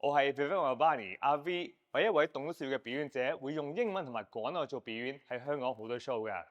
我係 Vivek Marbani 阿 V，係一位懂得笑嘅表演者，會用英文同埋廣東話做表演，喺香港好多 show 㗎。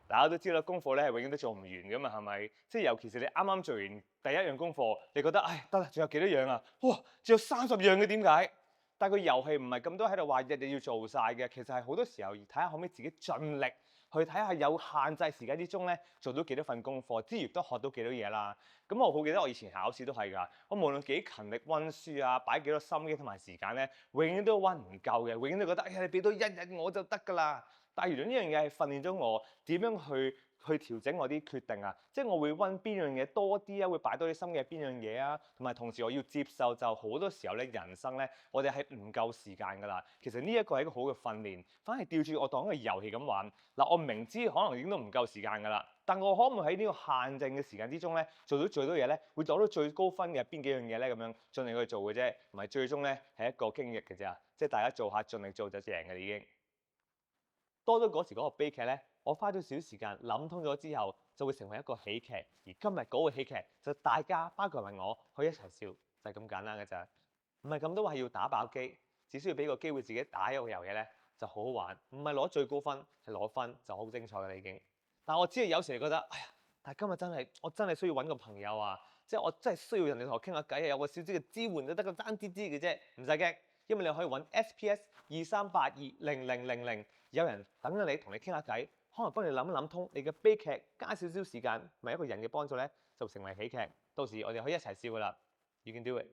大家都知道功課咧係永遠都做唔完㗎嘛，係咪？即係尤其是你啱啱做完第一樣功課，你覺得唉得啦，仲有幾多樣啊？哇，仲有30樣嘅，點解？但係個遊戲唔係咁多喺度話日日要做晒嘅，其實係好多時候睇下可唔可以自己盡力去睇下有限制時間之中咧做到幾多份功課，之餘都學到幾多嘢啦。咁我好記得我以前考試都係㗎，我無論幾勤力温書啊，擺幾多心機同埋時間咧，永遠都温唔夠嘅，永遠都覺得哎呀你俾多一日我就得㗎啦。但係原來呢樣嘢係訓練咗我點樣去調整我啲決定啊，即係我會温邊樣嘢多啲啊，會擺多啲心機喺邊樣嘢啊，同埋同時我要接受就好多時候咧人生咧，我哋係唔夠時間㗎啦。其實呢一個係一個好嘅訓練，反而調轉我當一個遊戲咁玩。嗱，我明知可能已經都唔夠時間㗎啦，但我可唔可以喺呢個限定嘅時間之中咧做到最多嘢咧？會攞到最高分嘅邊幾樣嘢咧？咁樣盡力去做嘅啫，唔係最終咧係一個經歷嘅啫。即係大家做下盡力做就贏嘅已經。多咗嗰時嗰個悲劇咧，我花咗少時間諗通咗之後，就會成為一個喜劇。而今日嗰個喜劇就大家包括埋我可以一齊笑，就係咁簡單嘅咋。唔係咁多話要打爆機，只需要俾個機會自己打一個遊戲咧，就好好玩。唔係攞最高分，係攞分就好精彩嘅啦已經。但我知道有時覺得，哎呀，但係今日我真係需要揾個朋友啊，即係我真係需要人哋同我傾下偈啊，有個少少嘅支援就得個爭啲啲嘅啫，唔使驚。因為你可以揾 SPS23820000，有人等緊你同你傾下偈，可能幫你諗一諗通你嘅悲劇，加少少時間，咪一個人嘅幫助咧，就成為喜劇。到時我哋可以一齊笑噶啦，You can do it。